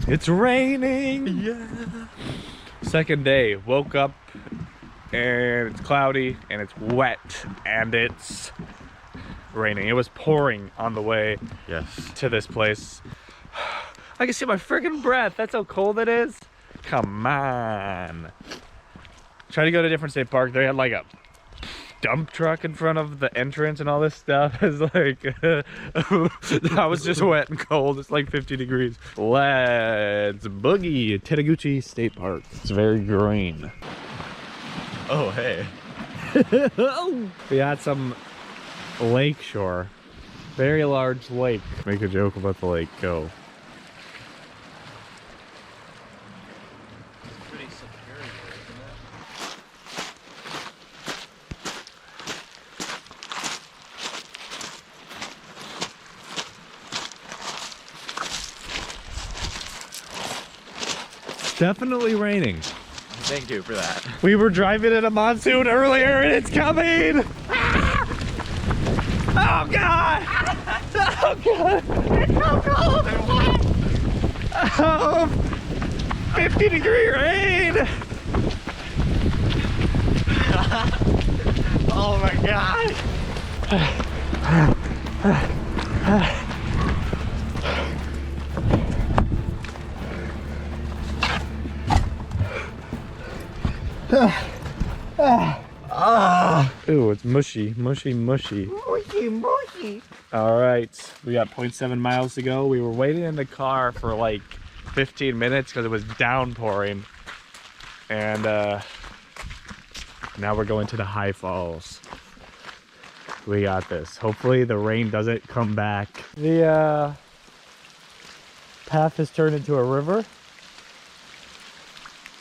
It's raining. Yeah. Second day, woke up and it's cloudy and it's wet and it's raining. It was pouring on the way to this place. I can see my freaking breath. That's how cold it is. Come on. Try to go to a different state park. They had like a dump truck in front of the entrance and all this stuff. It's like I was just wet and cold. It's like 50 degrees. Let's boogie. Tettegouche State Park. It's very green. Oh, hey. We had some lake shore. Very large lake. Make a joke about the lake. Go. Pretty superior, isn't It's definitely raining. Thank you for that. We were driving in a monsoon earlier and it's coming! Oh god! Oh god! It's so cold and wet! Oh, 50-degree rain! Oh my god! Ooh, it's mushy, mushy, mushy. Mushy, mushy. All right, we got 0.7 miles to go. We were waiting in the car for like 15 minutes because it was downpouring. And now we're going to the high falls. We got this. Hopefully the rain doesn't come back. The path has turned into a river.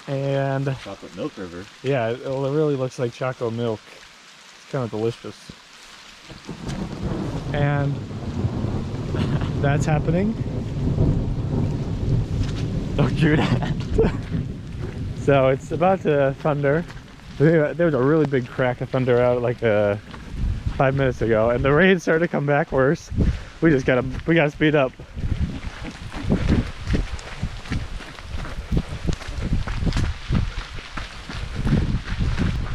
And Chocolate milk river. yeah, it really looks like chocolate milk. It's kind of delicious. And that's happening. Don't do that. So it's about to thunder. There was a really big crack of thunder out like 5 minutes ago, and the rain started to come back worse. We gotta speed up.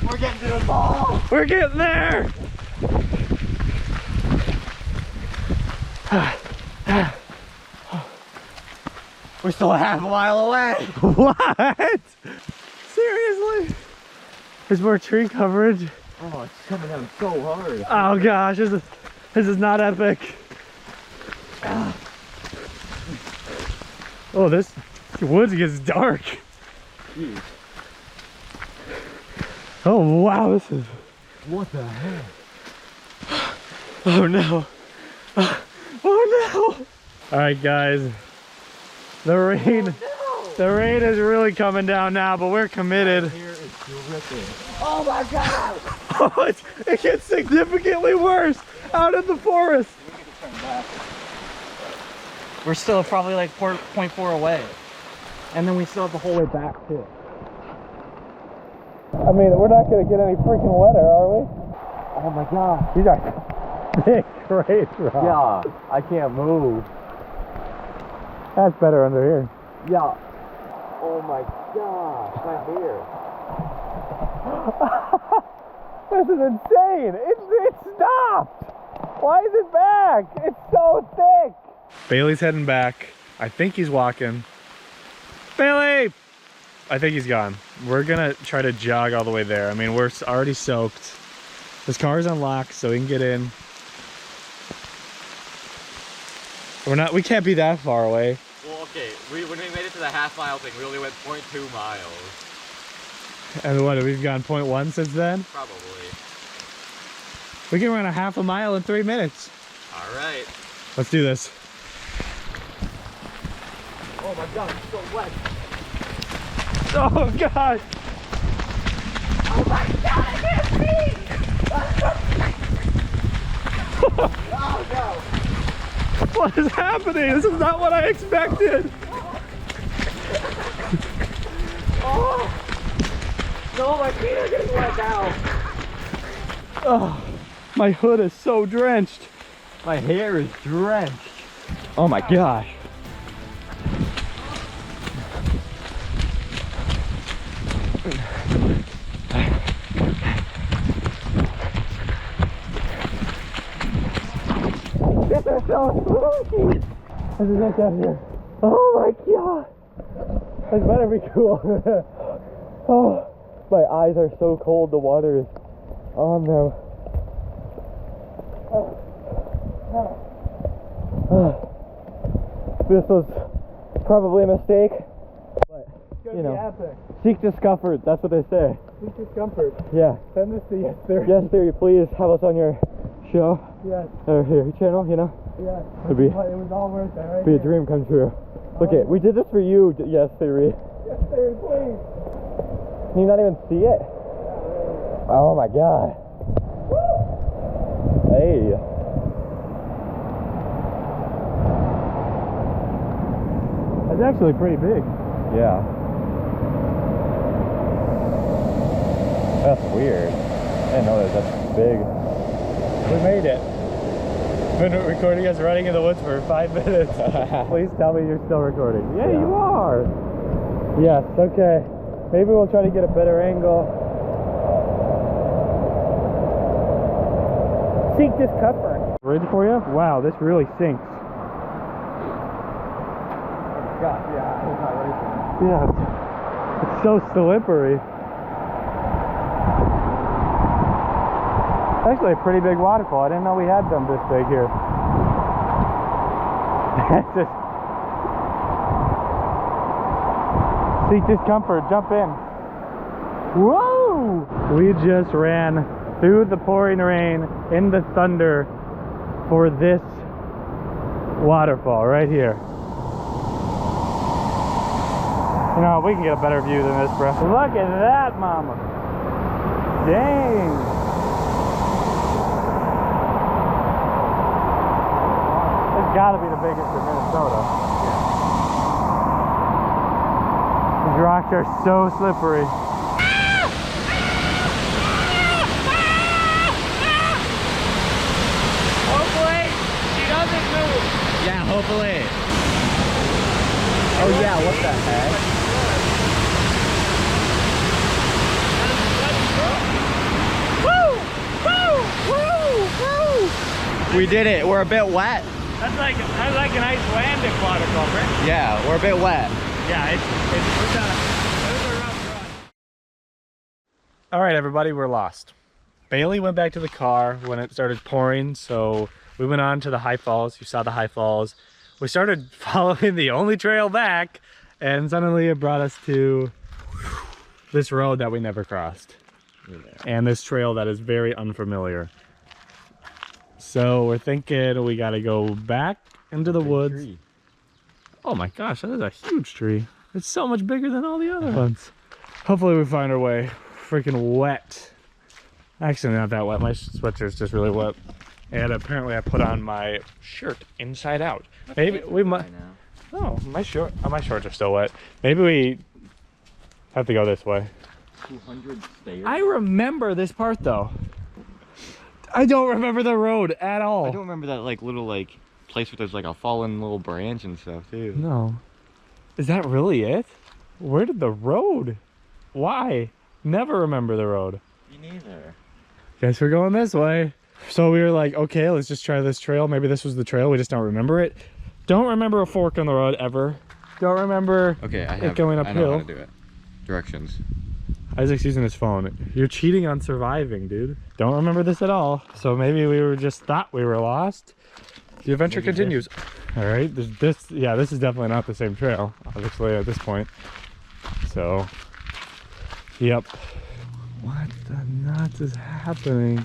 We're getting to the ball. We're getting there! We're still a half a mile away. What? Seriously? There's more tree coverage. Oh, it's coming down so hard. Oh gosh, this is not epic. Oh, this woods gets dark. Jeez. Oh wow, this is... What the hell? Oh no. Oh no. All right guys, the rain is really coming down now, but we're committed. Here is dripping. Oh my god. Oh, it gets significantly worse out in the forest. We need to turn back. We're still probably like 4.4 away. And then we still have the whole way back too. I mean, we're not gonna get any freaking wetter, are we? Oh my god. These are big, great rocks. Yeah, I can't move. That's better under here. Yeah. Oh my gosh, my hair. This is insane. It stopped. Why is it back? It's so thick. Bailey's heading back. I think he's walking. Bailey! I think he's gone. We're gonna try to jog all the way there. I mean, we're already soaked. This car's unlocked, so we can get in. We can't be that far away. Well, okay, when we made it to the half mile thing, we only went 0.2 miles. And what, we've gone 0.1 since then? Probably. We can run a half a mile in 3 minutes. Alright. Let's do this. Oh my god, it's so wet. Oh gosh! Oh my god, I can't see! Oh no! What is happening? This is not what I expected. Oh! No, my feet are getting wet now. Oh, my hood is so drenched. My hair is drenched. Oh my gosh. are so spooky. Let's just get down here. Oh my god. This better be cool. Oh, my eyes are so cold. The water is on them. This was probably a mistake, but you know, seek discomfort. That's what they say. Seek discomfort. Yeah. Send us to Yes Theory. Yes Theory, please have us on your show. Yes. Or your channel, you know. Yeah. It was all worth it. Right? Be a dream come true. Look it, we did this for you, Yes Theory. Yes Theory, please. Can you not even see it? Oh my god. Woo! Hey. It's actually pretty big. Yeah. That's weird. I didn't know that was that big. We made it. Been recording us running in the woods for 5 minutes. Please tell me you're still recording. Yeah, you are. Yes, okay. Maybe we'll try to get a better angle. Seek discomfort. Ready for you? Wow, this really sinks. God, yeah, it's not racing. Yeah, it's so slippery. Actually a pretty big waterfall. I didn't know we had them this big here. It's just seek discomfort, jump in. Whoa! We just ran through the pouring rain in the thunder for this waterfall right here. You know, we can get a better view than this, bro. Look at that, mama. Dang. It's gotta be the biggest in Minnesota. Yeah. These rocks are so slippery. Hopefully, she doesn't move. Yeah, hopefully. Oh yeah, what the heck? We did it. We're a bit wet. That's like an Icelandic waterfall, right? Yeah, we're a bit wet. Yeah, it was a rough run. All right, everybody, we're lost. Bailey went back to the car when it started pouring, so we went on to the high falls. You saw the high falls. We started following the only trail back, and suddenly it brought us to this road that we never crossed. Yeah. And this trail that is very unfamiliar. So we're thinking we gotta go back into the woods. Tree. Oh my gosh, that is a huge tree. It's so much bigger than all the other ones. Hopefully we find our way. Freaking wet. Actually not that wet, my sweatshirt's just really wet. And apparently I put on my shirt inside out. Maybe we might. Oh, my shorts are still wet. Maybe we have to go this way. 200 stairs. I remember this part though. I don't remember the road at all. I don't remember that like little like place where there's like a fallen little branch and stuff too. No. Is that really it? Where did the road? Why? Never remember the road. Me neither. Guess we're going this way. So we were like, okay, let's just try this trail. Maybe this was the trail. We just don't remember it. Don't remember a fork on the road ever. Don't remember it going uphill. I know how to do it. Directions. Isaac's using his phone. You're cheating on surviving, dude. Don't remember this at all. So maybe we were just thought we were lost. The adventure continues. All right, this is definitely not the same trail, obviously, at this point. So, yep. What the nuts is happening?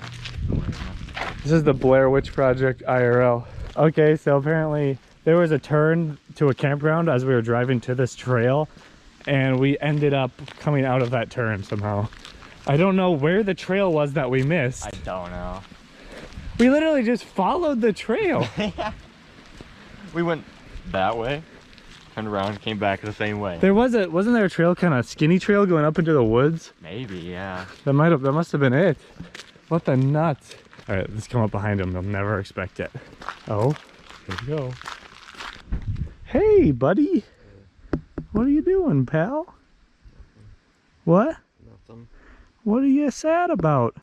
This is the Blair Witch Project IRL. Okay, so apparently there was a turn to a campground as we were driving to this trail, and we ended up coming out of that turn somehow. I don't know where the trail was that we missed. I don't know. We literally just followed the trail. Yeah. We went that way, turned around, came back the same way. Wasn't there a trail, kind of skinny trail going up into the woods? Maybe, yeah. That must have been it. What the nuts? All right, let's come up behind him. They'll never expect it. Oh, here we go. Hey, buddy. What are you doing, pal? What? Nothing. What are you sad about?